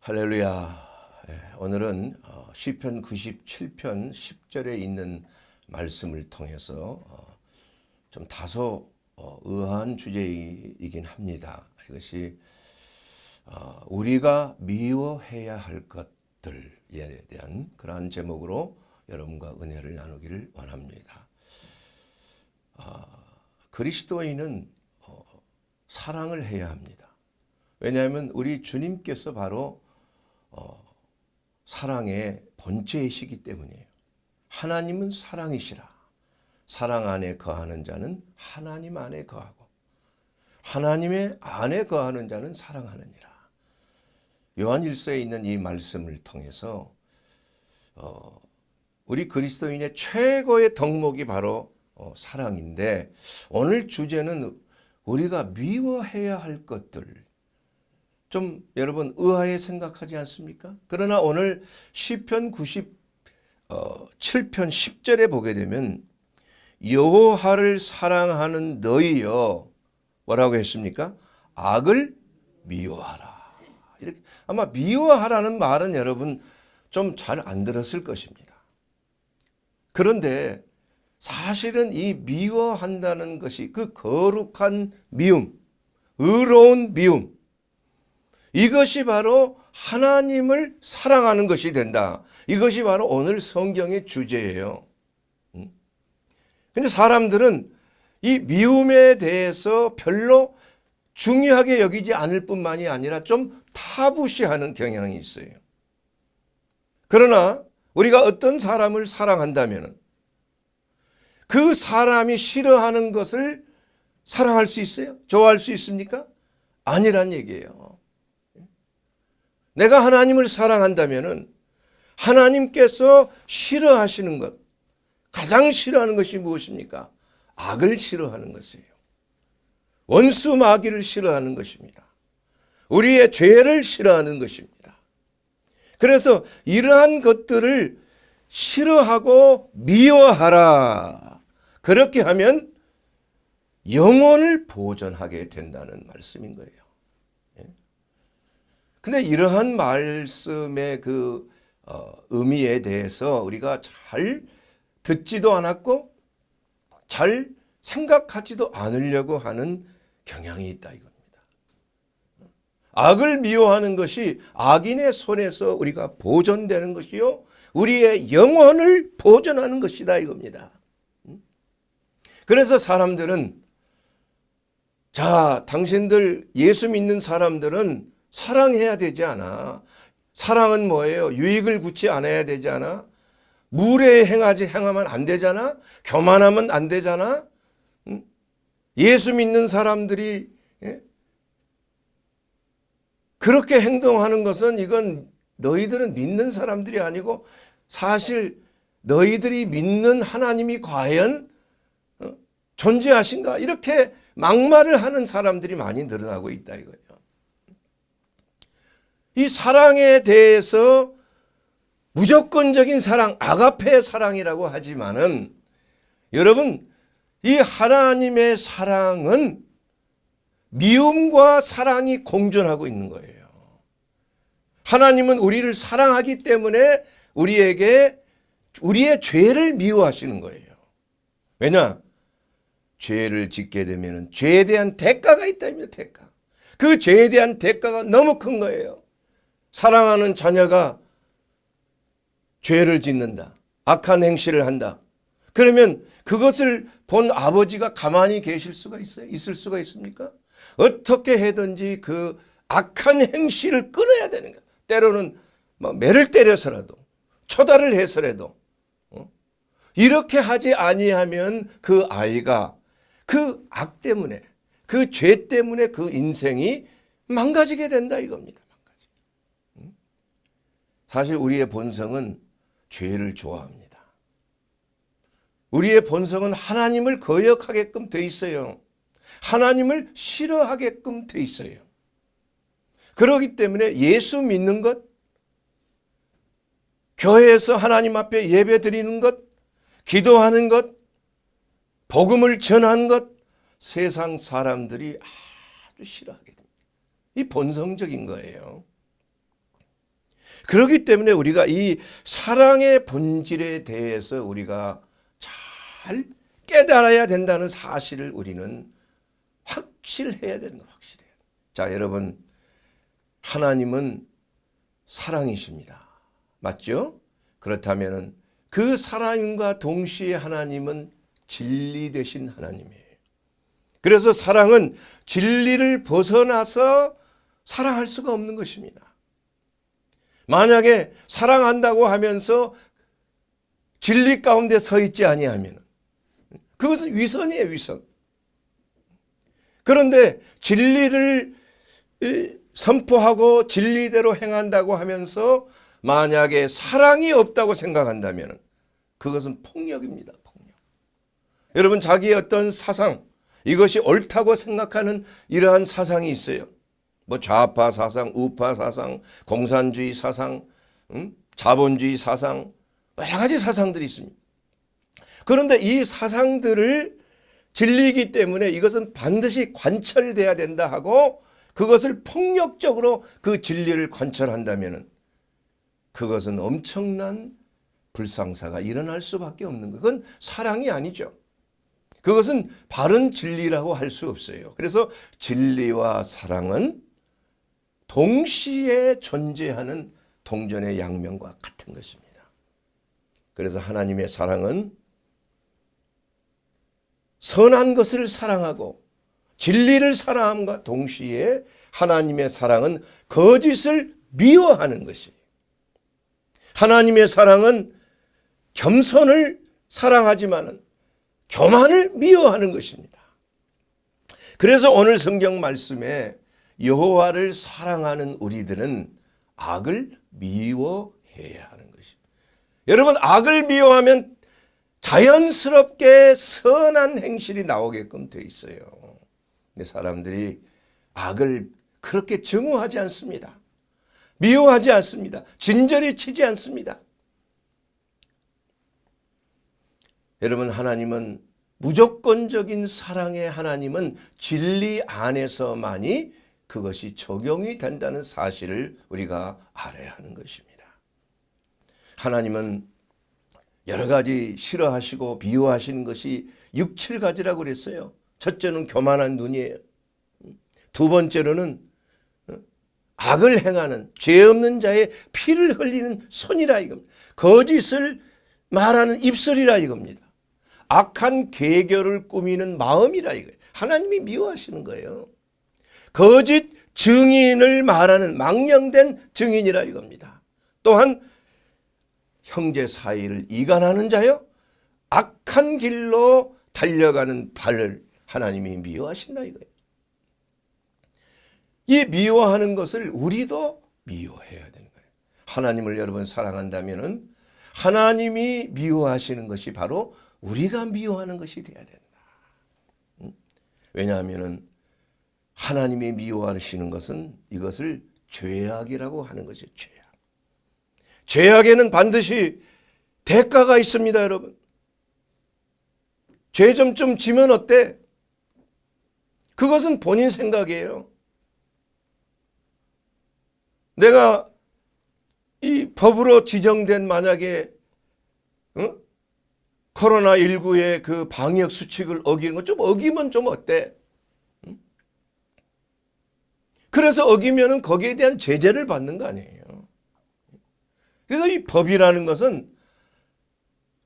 할렐루야. 오늘은 시편 97편 10절에 있는 말씀을 통해서 좀 다소 의아한 주제이긴 합니다. 이것이 우리가 미워해야 할 것들에 대한 그러한 제목으로 여러분과 은혜를 나누기를 원합니다. 그리스도인은 사랑을 해야 합니다. 왜냐하면 우리 주님께서 바로 사랑의 본체이시기 때문이에요. 하나님은 사랑이시라. 사랑 안에 거하는 자는 하나님 안에 거하고 하나님의 안에 거하는 자는 사랑하느니라. 요한 1서에 있는 이 말씀을 통해서 우리 그리스도인의 최고의 덕목이 바로 사랑인데, 오늘 주제는 우리가 미워해야 할 것들, 좀 여러분 의아해 생각하지 않습니까? 그러나 오늘 시편 97편 10절에 보게 되면 여호와를 사랑하는 너희여, 뭐라고 했습니까? 악을 미워하라. 이렇게, 아마 미워하라는 말은 여러분 좀 잘 안 들었을 것입니다. 그런데 사실은 이 미워한다는 것이 그 거룩한 미움, 의로운 미움, 이것이 바로 하나님을 사랑하는 것이 된다. 이것이 바로 오늘 성경의 주제예요. 근데 사람들은 이 미움에 대해서 별로 중요하게 여기지 않을 뿐만이 아니라 좀 타부시하는 경향이 있어요. 그러나 우리가 어떤 사람을 사랑한다면 그 사람이 싫어하는 것을 사랑할 수 있어요? 좋아할 수 있습니까? 아니란 얘기예요. 내가 하나님을 사랑한다면 하나님께서 싫어하시는 것, 가장 싫어하는 것이 무엇입니까? 악을 싫어하는 것이에요. 원수 마귀를 싫어하는 것입니다. 우리의 죄를 싫어하는 것입니다. 그래서 이러한 것들을 싫어하고 미워하라. 그렇게 하면 영혼을 보존하게 된다는 말씀인 거예요. 근데 이러한 말씀의 그 의미에 대해서 우리가 잘 듣지도 않았고 잘 생각하지도 않으려고 하는 경향이 있다 이겁니다. 악을 미워하는 것이 악인의 손에서 우리가 보존되는 것이요, 우리의 영혼을 보존하는 것이다 이겁니다. 그래서 사람들은, 자, 당신들 예수 믿는 사람들은 사랑해야 되지 않아? 사랑은 뭐예요? 유익을 구치 않아야 되지 않아? 행하면 안 되잖아? 교만하면 안 되잖아? 예수 믿는 사람들이 그렇게 행동하는 것은, 이건 너희들은 믿는 사람들이 아니고 사실 너희들이 믿는 하나님이 과연 존재하신가? 이렇게 막말을 하는 사람들이 많이 늘어나고 있다 이거예요. 이 사랑에 대해서 무조건적인 사랑, 아가페 사랑이라고 하지만은, 여러분, 이 하나님의 사랑은 미움과 사랑이 공존하고 있는 거예요. 하나님은 우리를 사랑하기 때문에 우리에게 우리의 죄를 미워하시는 거예요. 왜냐? 죄를 짓게 되면 죄에 대한 대가가 있다면 대가. 그 죄에 대한 대가가 너무 큰 거예요. 사랑하는 자녀가 죄를 짓는다, 악한 행실을 한다. 그러면 그것을 본 아버지가 가만히 계실 수가 있어요? 있을 수가 있습니까? 어떻게 해든지 그 악한 행실을 끊어야 되는 거야. 때로는 매를 때려서라도, 초달을 해서라도. 이렇게 하지 아니하면 그 아이가 그 악 때문에, 그 죄 때문에 그 인생이 망가지게 된다 이겁니다. 사실 우리의 본성은 죄를 좋아합니다. 우리의 본성은 하나님을 거역하게끔 돼 있어요. 하나님을 싫어하게끔 돼 있어요. 그렇기 때문에 예수 믿는 것, 교회에서 하나님 앞에 예배 드리는 것, 기도하는 것, 복음을 전하는 것, 세상 사람들이 아주 싫어하게 됩니다. 이 본성적인 거예요. 그렇기 때문에 우리가 이 사랑의 본질에 대해서 우리가 잘 깨달아야 된다는 사실을 우리는 확실해야 되는 거예요. 확실해요. 자, 여러분, 하나님은 사랑이십니다. 맞죠? 그렇다면 그 사랑과 동시에 하나님은 진리 되신 하나님이에요. 그래서 사랑은 진리를 벗어나서 사랑할 수가 없는 것입니다. 만약에 사랑한다고 하면서 진리 가운데 서 있지 아니하면 그것은 위선이에요, 위선. 그런데 진리를 선포하고 진리대로 행한다고 하면서 만약에 사랑이 없다고 생각한다면 그것은 폭력입니다. 폭력. 여러분, 자기의 어떤 사상, 이것이 옳다고 생각하는 이러한 사상이 있어요. 뭐 좌파 사상, 우파 사상, 공산주의 사상, 자본주의 사상, 여러 가지 사상들이 있습니다. 그런데 이 사상들을 진리이기 때문에 이것은 반드시 관철돼야 된다 하고 그것을 폭력적으로 그 진리를 관철한다면 그것은 엄청난 불상사가 일어날 수밖에 없는 거예요. 그건 사랑이 아니죠. 그것은 바른 진리라고 할 수 없어요. 그래서 진리와 사랑은 동시에 존재하는 동전의 양면과 같은 것입니다. 그래서 하나님의 사랑은 선한 것을 사랑하고 진리를 사랑함과 동시에 하나님의 사랑은 거짓을 미워하는 것이에요. 하나님의 사랑은 겸손을 사랑하지만은 교만을 미워하는 것입니다. 그래서 오늘 성경 말씀에 여호와를 사랑하는 우리들은 악을 미워해야 하는 것입니다. 여러분, 악을 미워하면 자연스럽게 선한 행실이 나오게끔 돼 있어요. 근데 사람들이 악을 그렇게 증오하지 않습니다. 미워하지 않습니다. 진저리 치지 않습니다. 여러분, 하나님은 무조건적인 사랑의 하나님은 진리 안에서만이 그것이 적용이 된다는 사실을 우리가 알아야 하는 것입니다. 하나님은 여러 가지 싫어하시고 미워하시는 것이 6, 7가지라고 그랬어요. 첫째는 교만한 눈이에요. 두 번째로는 악을 행하는 죄 없는 자의 피를 흘리는 손이라 이겁니다. 거짓을 말하는 입술이라 이겁니다. 악한 계결을 꾸미는 마음이라 이거예요. 하나님이 미워하시는 거예요. 거짓 증인을 말하는 망령된 증인이라 이겁니다. 또한 형제 사이를 이간하는 자요, 악한 길로 달려가는 발을 하나님이 미워하신다 이거예요. 이 미워하는 것을 우리도 미워해야 되는 거예요. 하나님을 여러분 사랑한다면은 하나님이 미워하시는 것이 바로 우리가 미워하는 것이 돼야 된다. 왜냐하면은 하나님이 미워하시는 것은 이것을 죄악이라고 하는 것이죠. 죄악. 죄악에는 반드시 대가가 있습니다, 여러분. 죄 좀 지면 어때? 그것은 본인 생각이에요. 내가 이 법으로 지정된 만약에 코로나19의 그 방역 수칙을 어기는 거 좀 어기면 좀 어때? 그래서 어기면은 거기에 대한 제재를 받는 거 아니에요. 그래서 이 법이라는 것은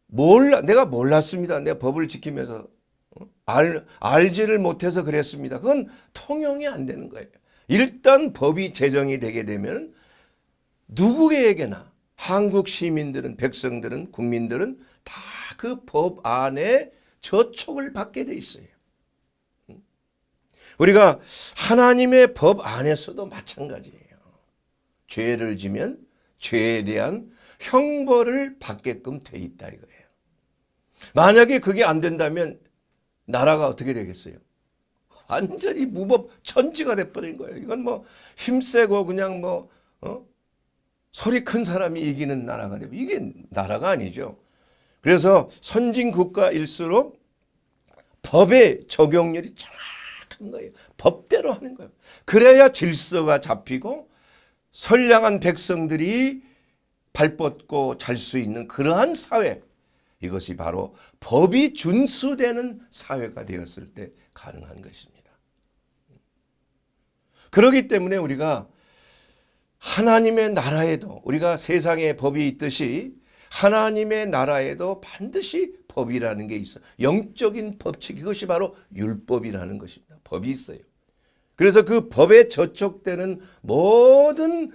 내가 몰랐습니다. 내가 법을 지키면서 알지를 못해서 그랬습니다. 그건 통용이 안 되는 거예요. 일단 법이 제정이 되게 되면 누구에게나 한국 시민들은, 백성들은, 국민들은 다 그 법 안에 저촉을 받게 돼 있어요. 우리가 하나님의 법 안에서도 마찬가지예요. 죄를 지면 죄에 대한 형벌을 받게끔 돼 있다 이거예요. 만약에 그게 안 된다면 나라가 어떻게 되겠어요? 완전히 무법 천지가 돼버린 거예요. 이건 뭐 힘세고 그냥 소리 큰 사람이 이기는 나라가 되고 이게 나라가 아니죠. 그래서 선진 국가일수록 법의 적용률이 정확한 거예요. 법대로 하는 거예요. 그래야 질서가 잡히고 선량한 백성들이 발 뻗고 잘 수 있는 그러한 사회, 이것이 바로 법이 준수되는 사회가 되었을 때 가능한 것입니다. 그렇기 때문에 우리가 하나님의 나라에도, 우리가 세상에 법이 있듯이 하나님의 나라에도 반드시 법이라는 게 있어요. 영적인 법칙, 이것이 바로 율법이라는 것입니다. 법이 있어요. 그래서 그 법에 저촉되는 모든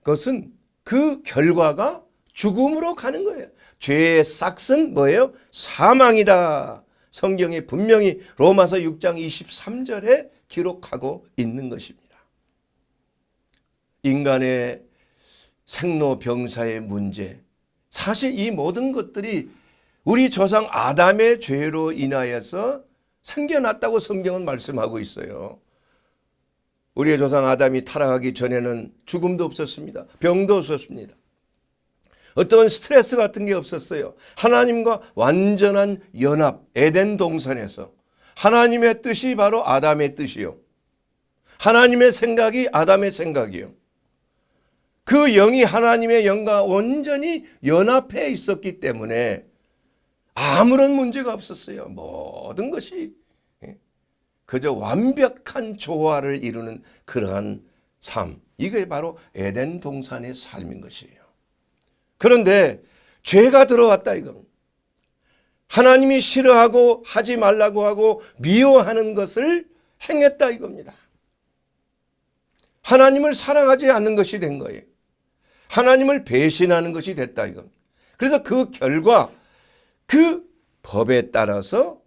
것은 그 결과가 죽음으로 가는 거예요. 죄의 싹은 뭐예요? 사망이다. 성경에 분명히 로마서 6장 23절에 기록하고 있는 것입니다. 인간의 생로병사의 문제, 사실 이 모든 것들이 우리 조상 아담의 죄로 인하여서 생겨났다고 성경은 말씀하고 있어요. 우리의 조상 아담이 타락하기 전에는 죽음도 없었습니다. 병도 없었습니다. 어떤 스트레스 같은 게 없었어요. 하나님과 완전한 연합, 에덴 동산에서 하나님의 뜻이 바로 아담의 뜻이요, 하나님의 생각이 아담의 생각이요, 그 영이 하나님의 영과 온전히 연합해 있었기 때문에 아무런 문제가 없었어요. 모든 것이 그저 완벽한 조화를 이루는 그러한 삶, 이게 바로 에덴 동산의 삶인 것이에요. 그런데 죄가 들어왔다 이겁니다. 하나님이 싫어하고 하지 말라고 하고 미워하는 것을 행했다 이겁니다. 하나님을 사랑하지 않는 것이 된 거예요. 하나님을 배신하는 것이 됐다 이겁니다. 그래서 그 결과, 그 법에 따라서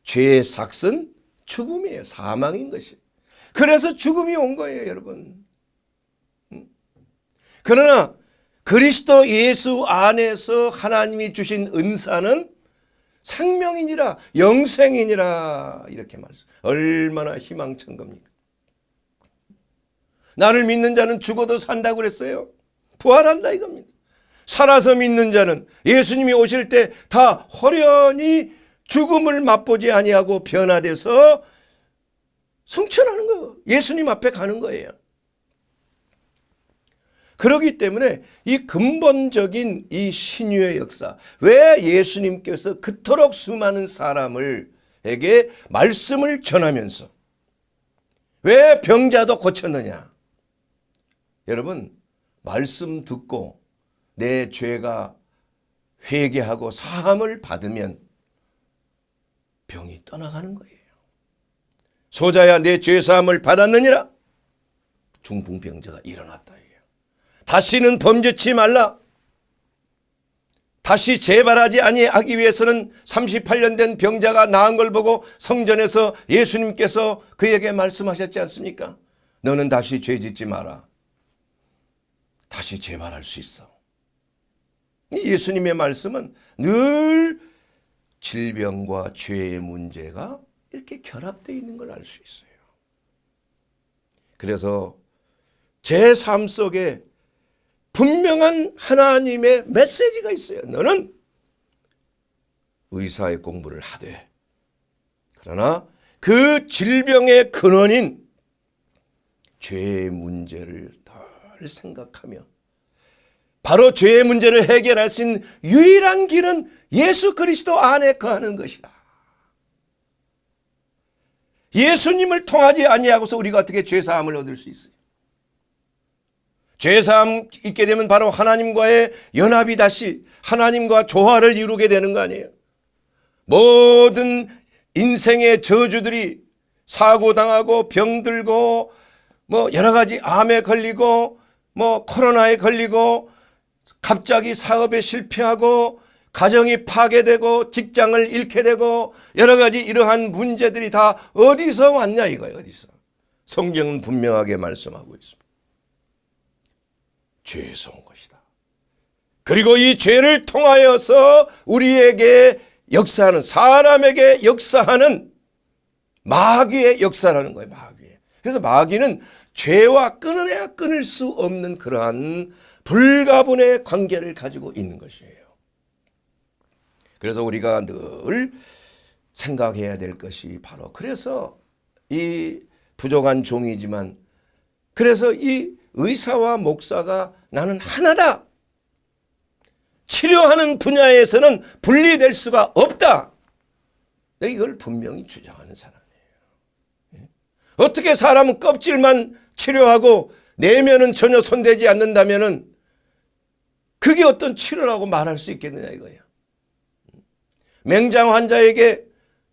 죄의 삭은 죽음이에요. 사망인 것이. 그래서 죽음이 온 거예요, 여러분. 그러나 그리스도 예수 안에서 하나님이 주신 은사는 생명이니라, 영생이니라, 이렇게 말씀. 얼마나 희망찬 겁니까? 나를 믿는 자는 죽어도 산다고 그랬어요. 부활한다 이겁니다. 살아서 믿는 자는 예수님이 오실 때 다 호련히 죽음을 맛보지 아니하고 변화돼서 성천하는 거예요. 예수님 앞에 가는 거예요. 그렇기 때문에 이 근본적인 이 신유의 역사, 왜 예수님께서 그토록 수많은 사람에게 말씀을 전하면서 왜 병자도 고쳤느냐? 여러분, 말씀 듣고 내 죄가 회개하고 사함을 받으면 병이 떠나가는 거예요. 소자야, 내 죄사함을 받았느니라. 중풍병자가 일어났다. 다시는 범죄치 말라. 다시 재발하지 아니하기 위해서는 38년 된 병자가 나은 걸 보고 성전에서 예수님께서 그에게 말씀하셨지 않습니까? 너는 다시 죄짓지 마라. 다시 재발할 수 있어. 예수님의 말씀은 늘 질병과 죄의 문제가 이렇게 결합되어 있는 걸 알 수 있어요. 그래서 제 삶 속에 분명한 하나님의 메시지가 있어요. 너는 의사의 공부를 하되, 그러나 그 질병의 근원인 죄의 문제를 덜 생각하며 바로 죄의 문제를 해결할 수 있는 유일한 길은 예수 그리스도 안에 거하는 것이다. 예수님을 통하지 아니하고서 우리가 어떻게 죄사함을 얻을 수 있어요? 죄사함 있게 되면 바로 하나님과의 연합이 다시 하나님과 조화를 이루게 되는 거 아니에요? 모든 인생의 저주들이 사고당하고 병들고 여러 가지 암에 걸리고 코로나에 걸리고 갑자기 사업에 실패하고 가정이 파괴되고 직장을 잃게 되고 여러 가지 이러한 문제들이 다 어디서 왔냐 이거예요. 어디서? 성경은 분명하게 말씀하고 있습니다. 죄에서 온 것이다. 그리고 이 죄를 통하여서 우리에게 역사하는, 사람에게 역사하는 마귀의 역사라는 거예요. 마귀의. 그래서 마귀는 죄와 끊어내야 끊을 수 없는 그러한 불가분의 관계를 가지고 있는 것이에요. 그래서 우리가 늘 생각해야 될 것이 바로, 그래서 이 부족한 종이지만, 그래서 이 의사와 목사가 나는 하나다. 치료하는 분야에서는 분리될 수가 없다. 이걸 분명히 주장하는 사람이에요. 어떻게 사람은 껍질만 치료하고 내면은 전혀 손대지 않는다면은 그게 어떤 치료라고 말할 수 있겠느냐 이거예요. 맹장 환자에게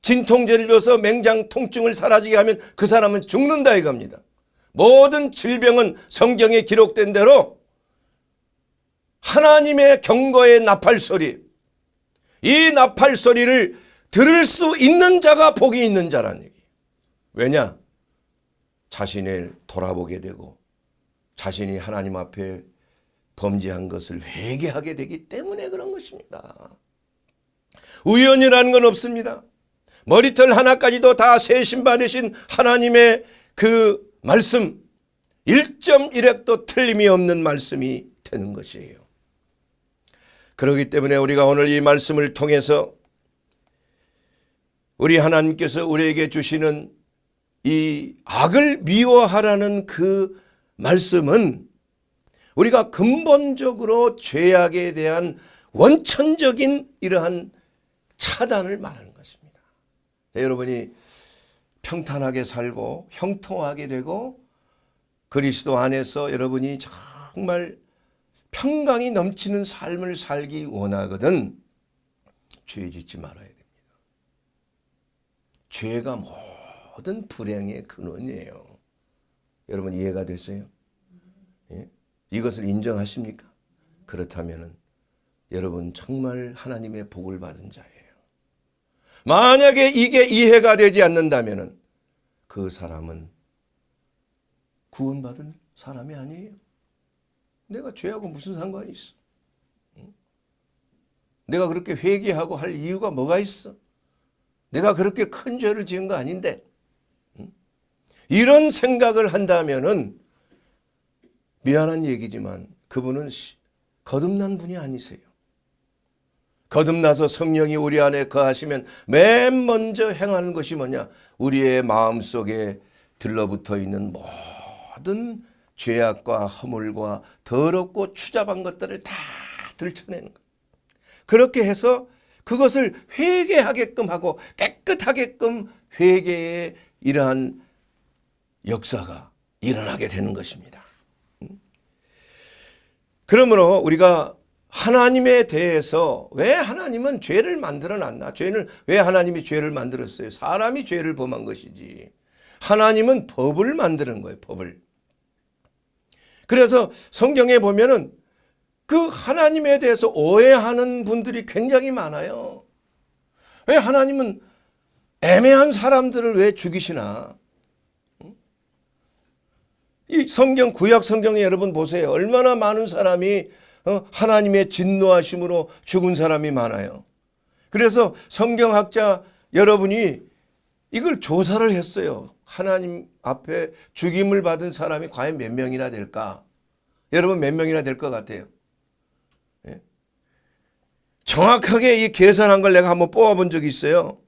진통제를 줘서 맹장 통증을 사라지게 하면 그 사람은 죽는다 이겁니다. 모든 질병은 성경에 기록된 대로 하나님의 경고의 나팔소리, 이 나팔소리를 들을 수 있는 자가 복이 있는 자라는 얘기예요. 왜냐? 자신을 돌아보게 되고 자신이 하나님 앞에 범죄한 것을 회개하게 되기 때문에 그런 것입니다. 우연이라는 건 없습니다. 머리털 하나까지도 다 세심받으신 하나님의 그 말씀 1.1획도 틀림이 없는 말씀이 되는 것이에요. 그렇기 때문에 우리가 오늘 이 말씀을 통해서 우리 하나님께서 우리에게 주시는 이 악을 미워하라는 그 말씀은 우리가 근본적으로 죄악에 대한 원천적인 이러한 차단을 말하는 것입니다. 여러분이 평탄하게 살고 형통하게 되고 그리스도 안에서 여러분이 정말 평강이 넘치는 삶을 살기 원하거든 죄 짓지 말아야 됩니다. 죄가 모든 불행의 근원이에요. 여러분 이해가 됐어요? 예? 이것을 인정하십니까? 그렇다면 여러분 정말 하나님의 복을 받은 자예요. 만약에 이게 이해가 되지 않는다면 그 사람은 구원받은 사람이 아니에요. 내가 죄하고 무슨 상관이 있어? 내가 그렇게 회개하고 할 이유가 뭐가 있어? 내가 그렇게 큰 죄를 지은 거 아닌데. 이런 생각을 한다면은 미안한 얘기지만 그분은 거듭난 분이 아니세요. 거듭나서 성령이 우리 안에 거하시면 맨 먼저 행하는 것이 뭐냐? 우리의 마음속에 들러붙어 있는 모든 죄악과 허물과 더럽고 추잡한 것들을 다 들춰내는 것. 그렇게 해서 그것을 회개하게끔 하고 깨끗하게끔 회개의 이러한 역사가 일어나게 되는 것입니다. 그러므로 우리가 하나님에 대해서 왜 하나님은 죄를 만들어 놨나? 왜 하나님이 죄를 만들었어요? 사람이 죄를 범한 것이지. 하나님은 법을 만드는 거예요, 법을. 그래서 성경에 보면은 그 하나님에 대해서 오해하는 분들이 굉장히 많아요. 왜 하나님은 애매한 사람들을 왜 죽이시나? 이 성경, 구약 성경에 여러분 보세요. 얼마나 많은 사람이 하나님의 진노하심으로 죽은 사람이 많아요. 그래서 성경학자 여러분이 이걸 조사를 했어요. 하나님 앞에 죽임을 받은 사람이 과연 몇 명이나 될까? 여러분 몇 명이나 될 것 같아요? 예? 정확하게 이 계산한 걸 내가 한번 뽑아본 적이 있어요.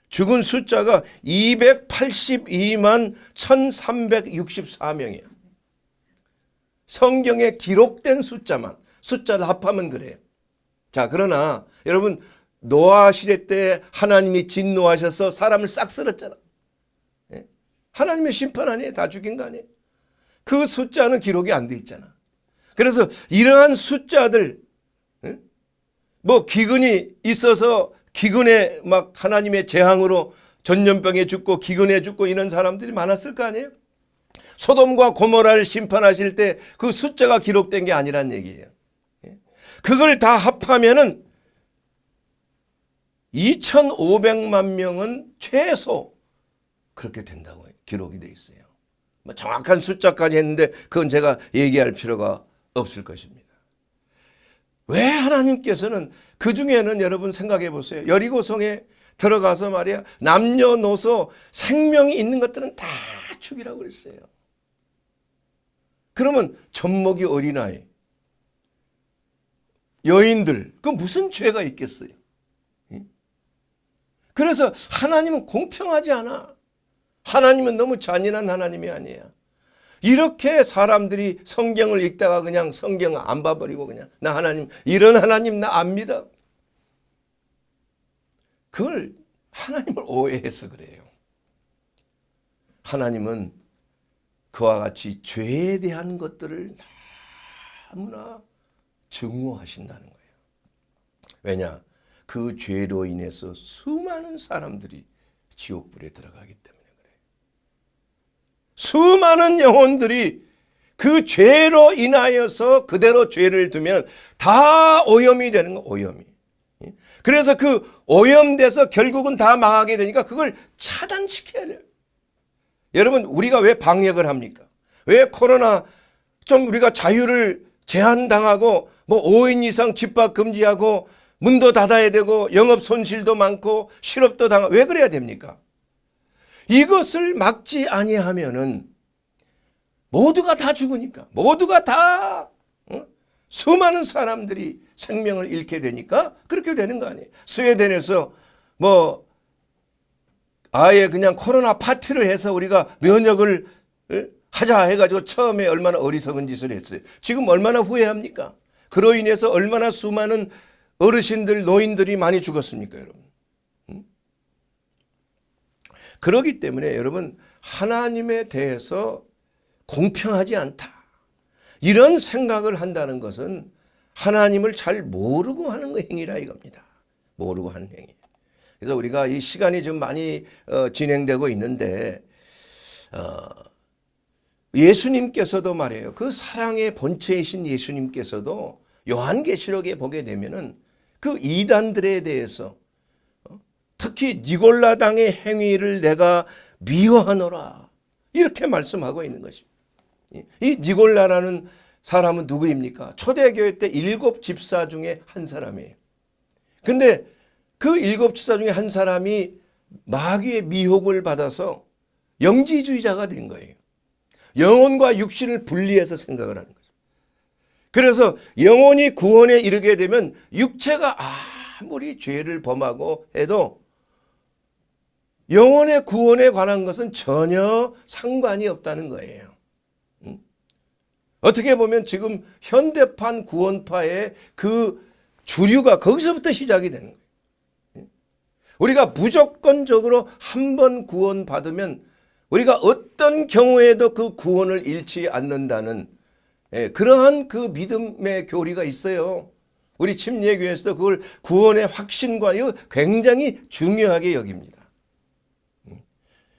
죽은 숫자가 282만 1364명이에요. 성경에 기록된 숫자를 합하면 그래요. 자, 그러나 여러분 노아 시대 때 하나님이 진노하셔서 사람을 싹 쓸었잖아. 예? 하나님의 심판 아니에요? 다 죽인 거 아니에요? 그 숫자는 기록이 안 돼 있잖아. 그래서 이러한 숫자들, 뭐 기근이 있어서 기근에 막 하나님의 재앙으로 전염병에 죽고 기근에 죽고 이런 사람들이 많았을 거 아니에요? 소돔과 고모라를 심판하실 때 그 숫자가 기록된 게 아니란 얘기예요. 그걸 다 합하면은 2,500만 명은 최소 그렇게 된다고 기록이 돼 있어요. 뭐 정확한 숫자까지 했는데 그건 제가 얘기할 필요가 없을 것입니다. 왜 하나님께서는 그 중에는 여러분 생각해 보세요. 여리고성에 들어가서 말이야 남녀노소 생명이 있는 것들은 다 죽이라고 그랬어요. 그러면 젖먹이 어린아이, 여인들, 그 무슨 죄가 있겠어요? 그래서 하나님은 공평하지 않아. 하나님은 너무 잔인한 하나님이 아니에요. 이렇게 사람들이 성경을 읽다가 그냥 성경 안 봐버리고 그냥 나 하나님, 이런 하나님 나 안 믿어. 그걸 하나님을 오해해서 그래요. 하나님은 그와 같이 죄에 대한 것들을 너무나 증오하신다는 거예요. 왜냐? 그 죄로 인해서 수많은 사람들이 지옥불에 들어가기 때문에 그래요. 수많은 영혼들이 그 죄로 인하여서 그대로 죄를 두면 다 오염이 되는 거, 오염이. 그래서 그 오염돼서 결국은 다 망하게 되니까 그걸 차단시켜야 돼요. 여러분, 우리가 왜 방역을 합니까? 왜 코로나 좀 우리가 자유를 제한당하고 뭐 5인 이상 집합 금지하고 문도 닫아야 되고 영업 손실도 많고 실업도 당하고 왜 그래야 됩니까? 이것을 막지 아니하면은 모두가 다 죽으니까, 모두가 다 수많은 사람들이 생명을 잃게 되니까 그렇게 되는 거 아니에요. 스웨덴에서 뭐 아예 그냥 코로나 파티를 해서 우리가 면역을 하자 해가지고 처음에 얼마나 어리석은 짓을 했어요. 지금 얼마나 후회합니까? 그로 인해서 얼마나 수많은 어르신들, 노인들이 많이 죽었습니까, 여러분? 그렇기 때문에 여러분, 하나님에 대해서 공평하지 않다, 이런 생각을 한다는 것은 하나님을 잘 모르고 하는 행위라 이겁니다. 모르고 하는 행위. 그래서 우리가 이 시간이 좀 많이 진행되고 있는데 예수님께서도 말이에요. 그 사랑의 본체이신 예수님께서도 요한계시록에 보게 되면은 그 이단들에 대해서 특히 니골라당의 행위를 내가 미워하노라, 이렇게 말씀하고 있는 것입니다. 이 니골라라는 사람은 누구입니까? 초대교회 때 7 집사 중에 한 사람이에요. 근데 그 7 집사 중에 한 사람이 마귀의 미혹을 받아서 영지주의자가 된 거예요. 영혼과 육신을 분리해서 생각을 하는 거죠. 그래서 영혼이 구원에 이르게 되면 육체가 아무리 죄를 범하고 해도 영혼의 구원에 관한 것은 전혀 상관이 없다는 거예요. 어떻게 보면 지금 현대판 구원파의 그 주류가 거기서부터 시작이 되는 거예요. 우리가 무조건적으로 한 번 구원받으면 우리가 어떤 경우에도 그 구원을 잃지 않는다는 그러한 그 믿음의 교리가 있어요. 우리 침례교회에서도 그걸 구원의 확신과 굉장히 중요하게 여깁니다.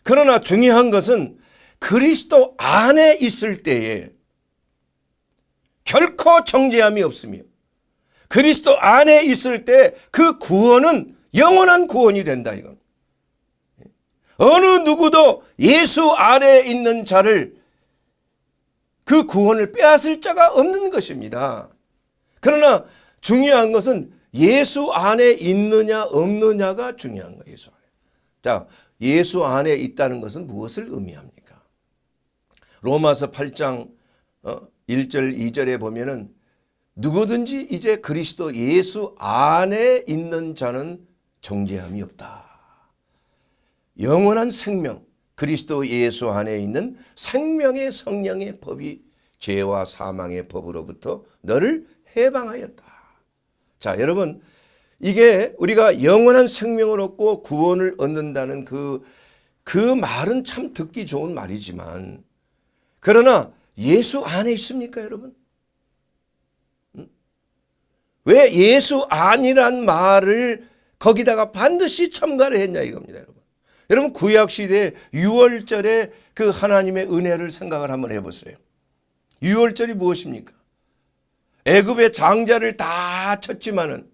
그러나 중요한 것은 그리스도 안에 있을 때에 결코 정죄함이 없으며 그리스도 안에 있을 때 그 구원은 영원한 구원이 된다 이건. 어느 누구도 예수 안에 있는 자를 그 구원을 빼앗을 자가 없는 것입니다. 그러나 중요한 것은 예수 안에 있느냐 없느냐가 중요한 거예요. 예수 안에. 자, 예수 안에 있다는 것은 무엇을 의미합니까? 로마서 8장 1절 2절에 보면은 누구든지 이제 그리스도 예수 안에 있는 자는 정죄함이 없다. 영원한 생명, 그리스도 예수 안에 있는 생명의 성령의 법이 죄와 사망의 법으로부터 너를 해방하였다. 자, 여러분, 이게 우리가 영원한 생명을 얻고 구원을 얻는다는 그 말은 참 듣기 좋은 말이지만, 그러나 예수 안에 있습니까, 여러분? 왜 예수 안이란 말을 거기다가 반드시 첨가를 했냐 이겁니다, 여러분. 여러분, 구약시대 유월절에 그 하나님의 은혜를 생각을 한번 해보세요. 유월절이 무엇입니까? 애굽의 장자를 다 쳤지만은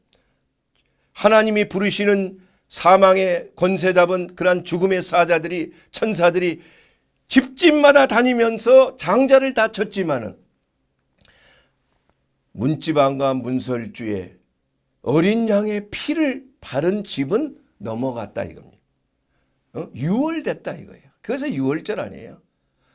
하나님이 부르시는 사망의 권세 잡은 그러한 죽음의 사자들이, 천사들이 집집마다 다니면서 장자를 다 쳤지만은 문지방과 문설주에 어린 양의 피를 바른 집은 넘어갔다 이겁니다. 유월됐다 이거예요. 그래서 유월절 아니에요.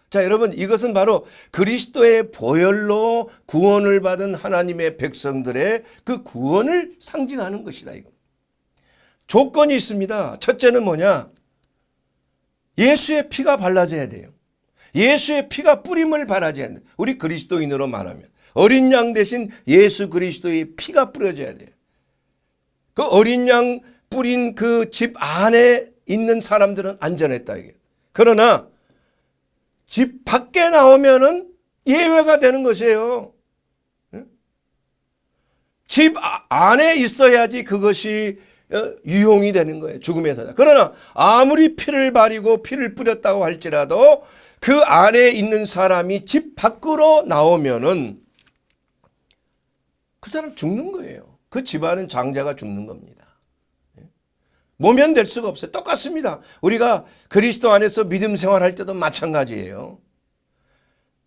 자, 여러분, 이것은 바로 그리스도의 보혈로 구원을 받은 하나님의 백성들의 그 구원을 상징하는 것이다 이거. 조건이 있습니다. 첫째는 뭐냐? 예수의 피가 발라져야 돼요. 예수의 피가 뿌림을 바라지 않는, 우리 그리스도인으로 말하면 어린 양 대신 예수 그리스도의 피가 뿌려져야 돼요. 그 어린 양 뿌린 그 집 안에 있는 사람들은 안전했다 이게. 그러나 집 밖에 나오면은 예외가 되는 것이에요. 집 안에 있어야지 그것이 유용이 되는 거예요. 죽음의 사자. 그러나 아무리 피를 바리고 피를 뿌렸다고 할지라도 그 안에 있는 사람이 집 밖으로 나오면은 그 사람 죽는 거예요. 그 집안은 장자가 죽는 겁니다. 모면될 수가 없어요. 똑같습니다. 우리가 그리스도 안에서 믿음 생활할 때도 마찬가지예요.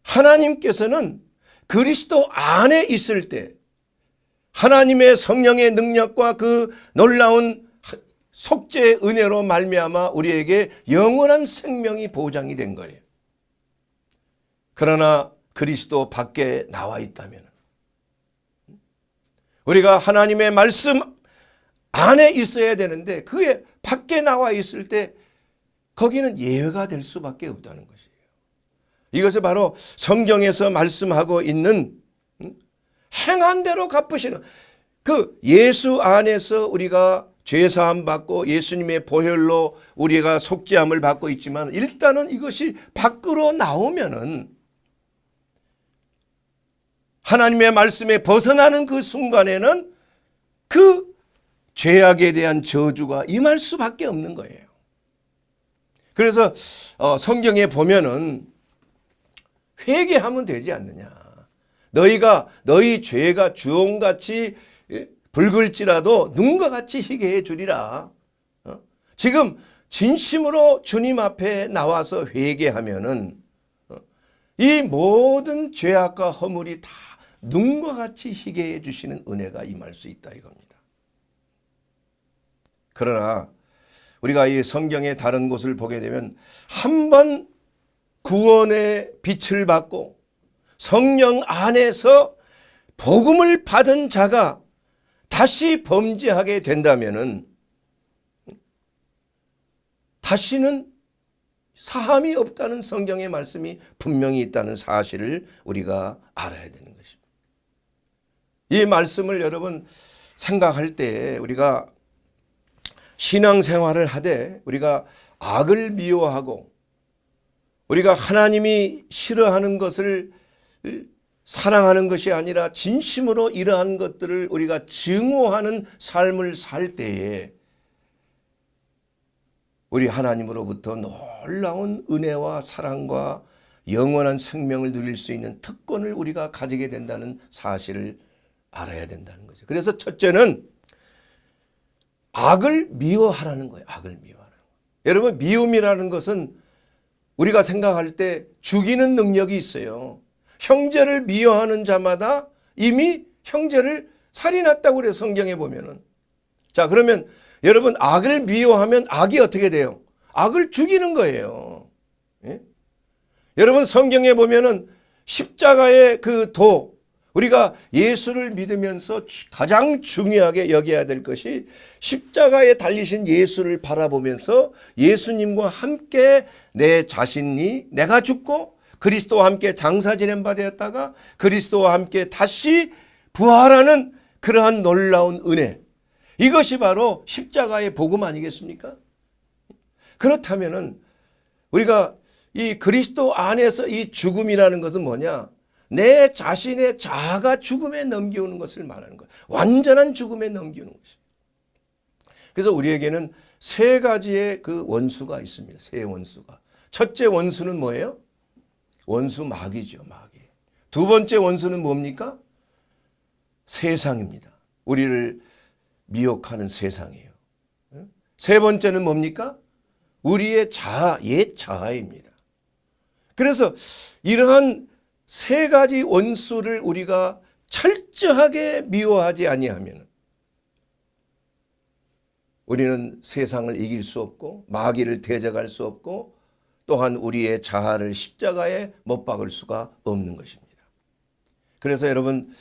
하나님께서는 그리스도 안에 있을 때 하나님의 성령의 능력과 그 놀라운 속죄의 은혜로 말미암아 우리에게 영원한 생명이 보장이 된 거예요. 그러나 그리스도 밖에 나와 있다면 우리가 하나님의 말씀 안에 있어야 되는데 그게 밖에 나와 있을 때 거기는 예외가 될 수밖에 없다는 것이에요. 이것이 바로 성경에서 말씀하고 있는 행한 대로 갚으시는 그 예수 안에서 우리가 죄사함 받고 예수님의 보혈로 우리가 속죄함을 받고 있지만 일단은 이것이 밖으로 나오면은 하나님의 말씀에 벗어나는 그 순간에는 그 죄악에 대한 저주가 임할 수밖에 없는 거예요. 그래서 성경에 보면은 회개하면 되지 않느냐. 너희 죄가 주홍같이 붉을지라도 눈과 같이 희게 해 주리라. 지금 진심으로 주님 앞에 나와서 회개하면은 이 모든 죄악과 허물이 다 눈과 같이 희게 해 주시는 은혜가 임할 수 있다 이겁니다. 그러나 우리가 이 성경의 다른 곳을 보게 되면 한 번 구원의 빛을 받고 성령 안에서 복음을 받은 자가 다시 범죄하게 된다면은 다시는 사함이 없다는 성경의 말씀이 분명히 있다는 사실을 우리가 알아야 되는 것입니다. 이 말씀을 여러분 생각할 때 우리가 신앙생활을 하되 우리가 악을 미워하고 우리가 하나님이 싫어하는 것을 사랑하는 것이 아니라 진심으로 이러한 것들을 우리가 증오하는 삶을 살 때에 우리 하나님으로부터 놀라운 은혜와 사랑과 영원한 생명을 누릴 수 있는 특권을 우리가 가지게 된다는 사실을 알아야 된다는 거죠. 그래서 첫째는 악을 미워하라는 거예요. 악을 미워하라는 거예요. 여러분 미움이라는 것은 우리가 생각할 때 죽이는 능력이 있어요. 형제를 미워하는 자마다 이미 형제를 살인했다고 그래요. 성경에 보면은. 자, 그러면 여러분 악을 미워하면 악이 어떻게 돼요? 악을 죽이는 거예요. 예? 여러분 성경에 보면은 십자가의 그 도, 우리가 예수를 믿으면서 가장 중요하게 여겨야 될 것이 십자가에 달리신 예수를 바라보면서 예수님과 함께 내 자신이 내가 죽고 그리스도와 함께 장사 지낸 바 되었다가 그리스도와 함께 다시 부활하는 그러한 놀라운 은혜, 이것이 바로 십자가의 복음 아니겠습니까? 그렇다면은 우리가 이 그리스도 안에서 이 죽음이라는 것은 뭐냐? 내 자신의 자아가 죽음에 넘기우는 것을 말하는 거예요. 완전한 죽음에 넘기우는 것이에요. 그래서 우리에게는 세 가지의 그 원수가 있습니다. 세 원수가. 첫째 원수는 뭐예요? 원수 마귀죠. 마귀. 두 번째 원수는 뭡니까? 세상입니다. 우리를 미혹하는 세상이에요. 세 번째는 뭡니까? 우리의 자아, 옛 자아입니다. 그래서 이러한 세 가지 원수를 우리가 철저하게 미워하지 아니하면 우리는 세상을 이길 수 없고 마귀를 대적할 수 없고 또한 우리의 자아를 십자가에 못 박을 수가 없는 것입니다. 그래서 여러분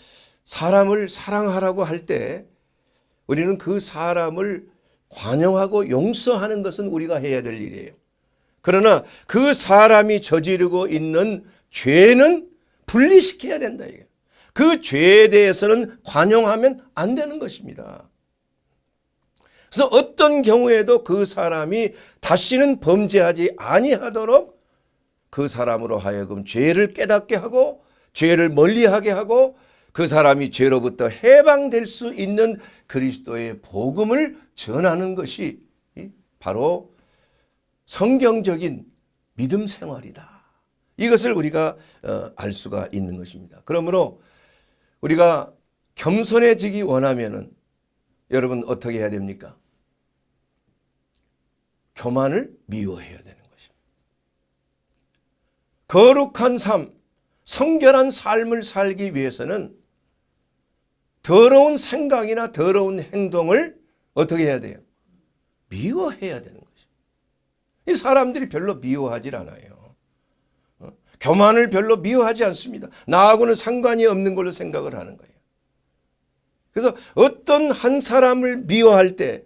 사람을 사랑하라고 할 때 우리는 그 사람을 관용하고 용서하는 것은 우리가 해야 될 일이에요. 그러나 그 사람이 저지르고 있는 죄는 분리시켜야 된다. 그 죄에 대해서는 관용하면 안 되는 것입니다. 그래서 어떤 경우에도 그 사람이 다시는 범죄하지 아니하도록 그 사람으로 하여금 죄를 깨닫게 하고 죄를 멀리하게 하고 그 사람이 죄로부터 해방될 수 있는 그리스도의 복음을 전하는 것이 바로 성경적인 믿음 생활이다. 이것을 우리가 알 수가 있는 것입니다. 그러므로 우리가 겸손해지기 원하면은 여러분 어떻게 해야 됩니까? 교만을 미워해야 되는 것입니다. 거룩한 삶, 성결한 삶을 살기 위해서는 더러운 생각이나 더러운 행동을 어떻게 해야 돼요? 미워해야 되는 것입니다. 이 사람들이 별로 미워하질 않아요. 교만을 별로 미워하지 않습니다. 나하고는 상관이 없는 걸로 생각을 하는 거예요. 그래서 어떤 한 사람을 미워할 때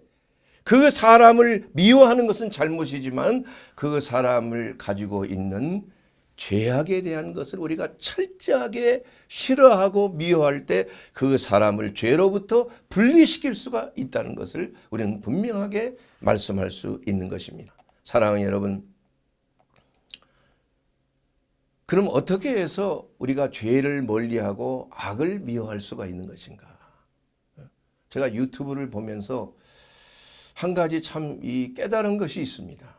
그 사람을 미워하는 것은 잘못이지만 그 사람을 가지고 있는 죄악에 대한 것을 우리가 철저하게 싫어하고 미워할 때 그 사람을 죄로부터 분리시킬 수가 있다는 것을 우리는 분명하게 말씀할 수 있는 것입니다. 사랑하는 여러분, 그럼 어떻게 해서 우리가 죄를 멀리하고 악을 미워할 수가 있는 것인가? 제가 유튜브를 보면서 한 가지 참 이 깨달은 것이 있습니다.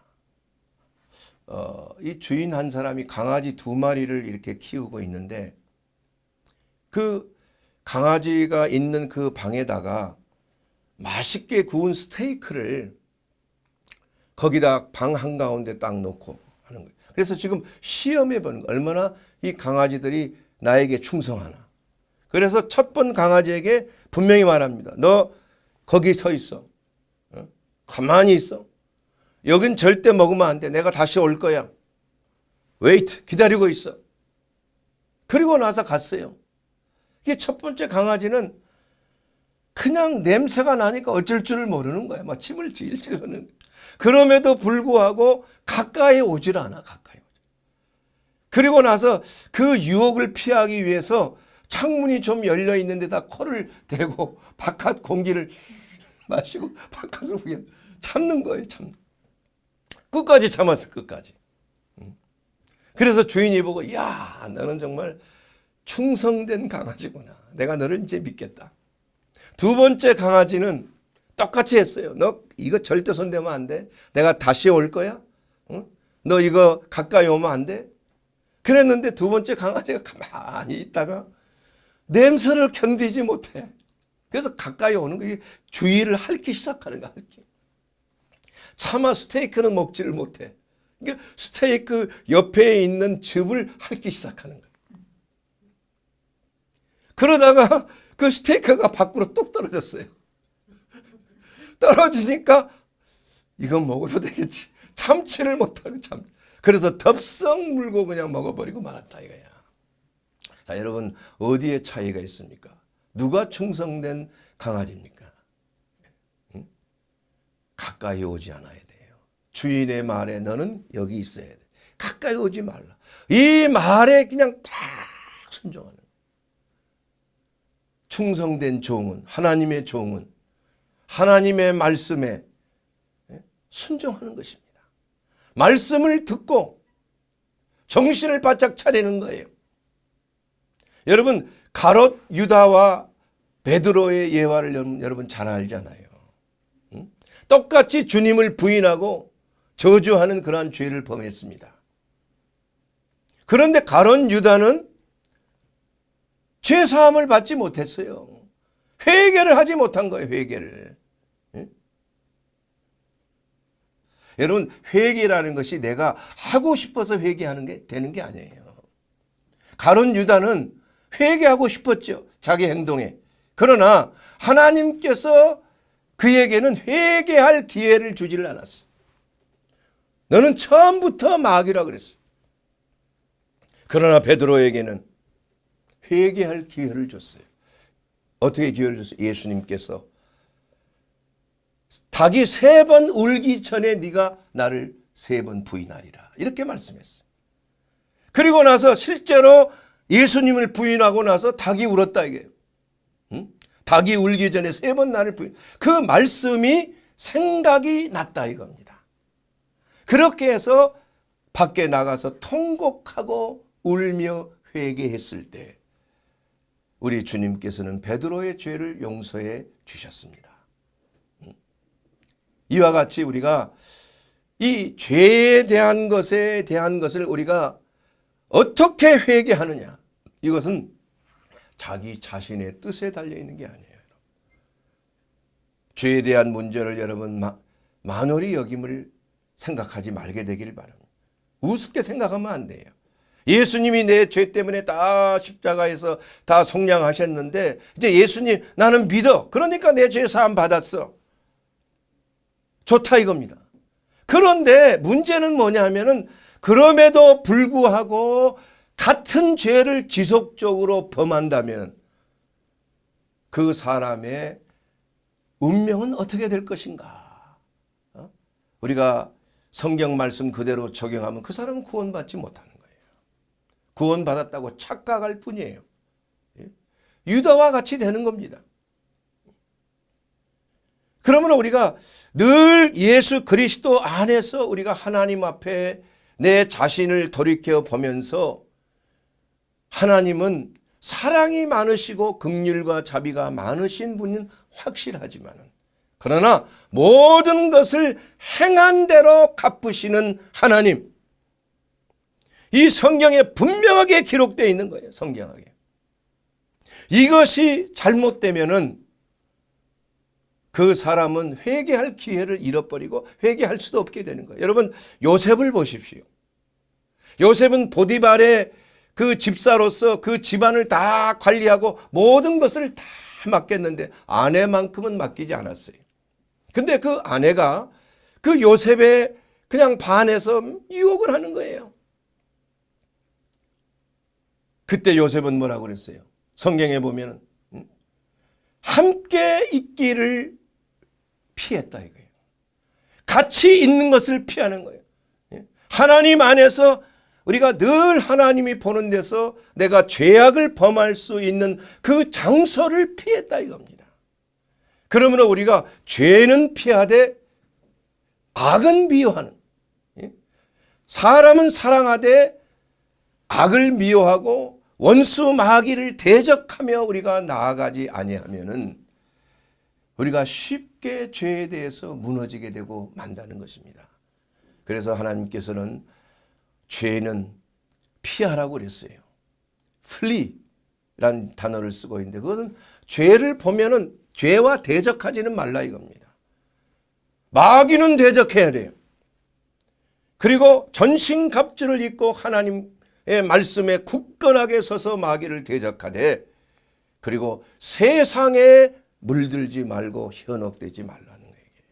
이 주인 한 사람이 강아지 2마리를 이렇게 키우고 있는데 그 강아지가 있는 그 방에다가 맛있게 구운 스테이크를 거기다 방 한가운데 딱 놓고 하는 거예요. 그래서 지금 시험해 보는 거예요. 얼마나 이 강아지들이 나에게 충성하나. 그래서 첫 번 강아지에게 분명히 말합니다. 너 거기 서 있어. 가만히 있어. 여긴 절대 먹으면 안 돼. 내가 다시 올 거야. 웨이트, 기다리고 있어. 그리고 나서 갔어요. 이게 첫 번째 강아지는 그냥 냄새가 나니까 어쩔 줄을 모르는 거야. 막 침을 질질 흐르는 거야. 그럼에도 불구하고 가까이 오질 않아. 가까이 오질. 그리고 나서 그 유혹을 피하기 위해서 창문이 좀 열려 있는 데다 코를 대고 바깥 공기를 마시고 바깥으로 그냥 참는 거예요. 참는. 끝까지 참았어. 끝까지. 그래서 주인이 보고 야, 너는 정말 충성된 강아지구나. 내가 너를 이제 믿겠다. 두 번째 강아지는 똑같이 했어요. 너 이거 절대 손대면 안 돼. 내가 다시 올 거야. 너 이거 가까이 오면 안 돼. 그랬는데 두 번째 강아지가 가만히 있다가 냄새를 견디지 못해. 그래서 가까이 오는 거, 주의를 핥기 시작하는 거야. 핥기. 차마 스테이크는 먹지를 못해. 그러니까 스테이크 옆에 있는 즙을 핥기 시작하는 거야. 그러다가 그 스테이크가 밖으로 뚝 떨어졌어요. 떨어지니까 이건 먹어도 되겠지. 참지를 못하고 참. 그래서 덥석 물고 그냥 먹어버리고 말았다 이거야. 자, 여러분 어디에 차이가 있습니까? 누가 충성된 강아지입니까? 응? 가까이 오지 않아야 돼요. 주인의 말에 너는 여기 있어야 돼. 가까이 오지 말라. 이 말에 그냥 딱 순종하는. 충성된 종은, 하나님의 종은 하나님의 말씀에 순종하는 것입니다. 말씀을 듣고 정신을 바짝 차리는 거예요. 여러분 가롯 유다와 베드로의 예화를 여러분 잘 알잖아요. 똑같이 주님을 부인하고 저주하는 그러한 죄를 범했습니다. 그런데 가롯 유다는 죄 사함을 받지 못했어요. 회개를 하지 못한 거예요. 회개를. 여러분 회개라는 것이 내가 하고 싶어서 회개하는 게 되는 게 아니에요. 가룟 유다는 회개하고 싶었죠. 자기 행동에. 그러나 하나님께서 그에게는 회개할 기회를 주지를 않았어. 너는 처음부터 마귀라 그랬어. 그러나 베드로에게는 회개할 기회를 줬어요. 어떻게 기회를 줬어요? 예수님께서 닭이 3번 울기 전에 네가 나를 3번 부인하리라. 이렇게 말씀했어요. 그리고 나서 실제로 예수님을 부인하고 나서 닭이 울었다 이게. 닭이 울기 전에 3번 나를 부인. 그 말씀이 생각이 났다 이겁니다. 그렇게 해서 밖에 나가서 통곡하고 울며 회개했을 때 우리 주님께서는 베드로의 죄를 용서해 주셨습니다. 이와 같이 우리가 이 죄에 대한 것을 우리가 어떻게 회개하느냐, 이것은 자기 자신의 뜻에 달려있는 게 아니에요. 죄에 대한 문제를 여러분 만홀히 여김을 생각하지 말게 되기를 바랍니다. 우습게 생각하면 안 돼요. 예수님이 내 죄 때문에 다 십자가에서 다 속량하셨는데 이제 예수님 나는 믿어. 그러니까 내 죄 사함 받았어. 좋다 이겁니다. 그런데 문제는 뭐냐 하면은 그럼에도 불구하고 같은 죄를 지속적으로 범한다면 그 사람의 운명은 어떻게 될 것인가? 우리가 성경 말씀 그대로 적용하면 그 사람은 구원받지 못하는 거예요. 구원받았다고 착각할 뿐이에요. 유다와 같이 되는 겁니다. 그러면 우리가 늘 예수 그리스도 안에서 우리가 하나님 앞에 내 자신을 돌이켜 보면서 하나님은 사랑이 많으시고 긍휼과 자비가 많으신 분은 확실하지만 그러나 모든 것을 행한 대로 갚으시는 하나님, 이 성경에 분명하게 기록되어 있는 거예요. 성경하게. 이것이 잘못되면은 그 사람은 회개할 기회를 잃어버리고 회개할 수도 없게 되는 거예요. 여러분 요셉을 보십시오. 요셉은 보디발의 그 집사로서 그 집안을 다 관리하고 모든 것을 다 맡겼는데 아내만큼은 맡기지 않았어요. 근데 그 아내가 그 요셉에 그냥 반해서 유혹을 하는 거예요. 그때 요셉은 뭐라고 그랬어요? 성경에 보면 함께 있기를 피했다 이거예요. 같이 있는 것을 피하는 거예요. 하나님 안에서 우리가 늘 하나님이 보는 데서 내가 죄악을 범할 수 있는 그 장소를 피했다 이겁니다. 그러므로 우리가 죄는 피하되 악은 미워하는, 사람은 사랑하되 악을 미워하고 원수 마귀를 대적하며 우리가 나아가지 아니하면은 우리가 쉽게 죄에 대해서 무너지게 되고 만다는 것입니다. 그래서 하나님께서는 죄는 피하라고 그랬어요. flee라는 단어를 쓰고 있는데 그것은 죄를 보면은 죄와 대적하지는 말라 이겁니다. 마귀는 대적해야 돼요. 그리고 전신갑주를 입고 하나님의 말씀에 굳건하게 서서 마귀를 대적하되 그리고 세상에 물들지 말고 현혹되지 말라는 얘기예요.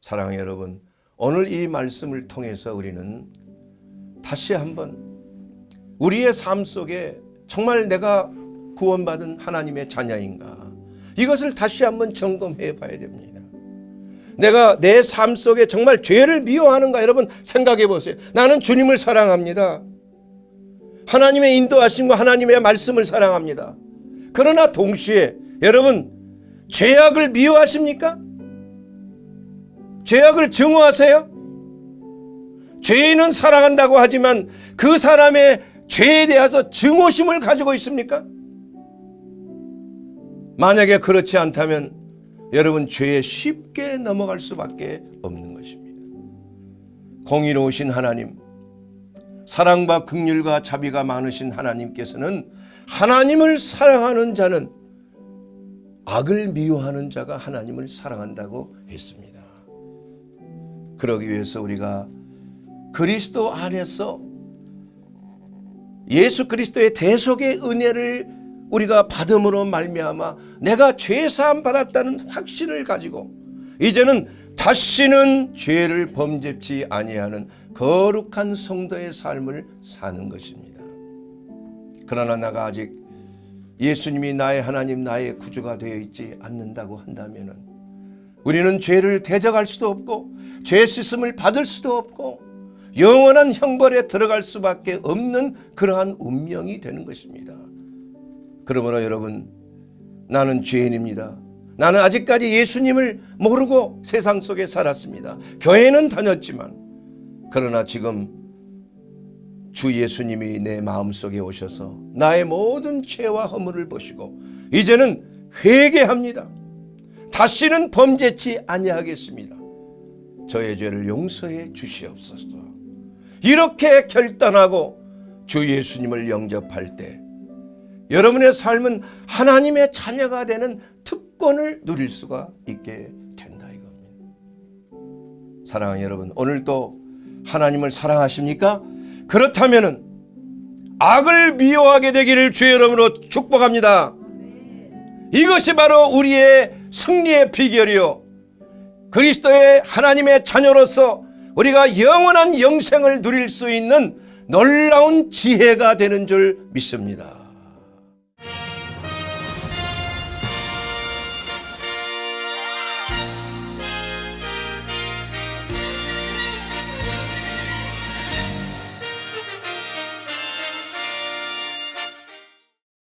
사랑하는 여러분, 오늘 이 말씀을 통해서 우리는 다시 한번 우리의 삶 속에 정말 내가 구원받은 하나님의 자녀인가, 이것을 다시 한번 점검해 봐야 됩니다. 내가 내 삶 속에 정말 죄를 미워하는가? 여러분 생각해 보세요. 나는 주님을 사랑합니다. 하나님의 인도하심과 하나님의 말씀을 사랑합니다. 그러나 동시에 여러분 죄악을 미워하십니까? 죄악을 증오하세요? 죄인은 사랑한다고 하지만 그 사람의 죄에 대해서 증오심을 가지고 있습니까? 만약에 그렇지 않다면 여러분 죄에 쉽게 넘어갈 수밖에 없는 것입니다. 공의로우신 하나님, 사랑과 긍휼과 자비가 많으신 하나님께서는 하나님을 사랑하는 자는 악을 미워하는 자가 하나님을 사랑한다고 했습니다. 그러기 위해서 우리가 그리스도 안에서 예수 그리스도의 대속의 은혜를 우리가 받음으로 말미암아 내가 죄사함 받았다는 확신을 가지고 이제는 다시는 죄를 범죄치 아니하는 거룩한 성도의 삶을 사는 것입니다. 그러나 내가 아직 예수님이 나의 하나님, 나의 구주가 되어 있지 않는다고 한다면 우리는 죄를 대적할 수도 없고 죄 씻음을 받을 수도 없고 영원한 형벌에 들어갈 수밖에 없는 그러한 운명이 되는 것입니다. 그러므로 여러분, 나는 죄인입니다. 나는 아직까지 예수님을 모르고 세상 속에 살았습니다. 교회는 다녔지만 그러나 지금 주 예수님이 내 마음속에 오셔서 나의 모든 죄와 허물을 보시고 이제는 회개합니다. 다시는 범죄치 아니하겠습니다. 저의 죄를 용서해 주시옵소서. 이렇게 결단하고 주 예수님을 영접할 때 여러분의 삶은 하나님의 자녀가 되는 특권을 누릴 수가 있게 된다 이겁니다. 사랑하는 여러분, 오늘도 하나님을 사랑하십니까? 그렇다면은 악을 미워하게 되기를 주의 이름으로 축복합니다. 이것이 바로 우리의 승리의 비결이요, 그리스도의 하나님의 자녀로서 우리가 영원한 영생을 누릴 수 있는 놀라운 지혜가 되는 줄 믿습니다.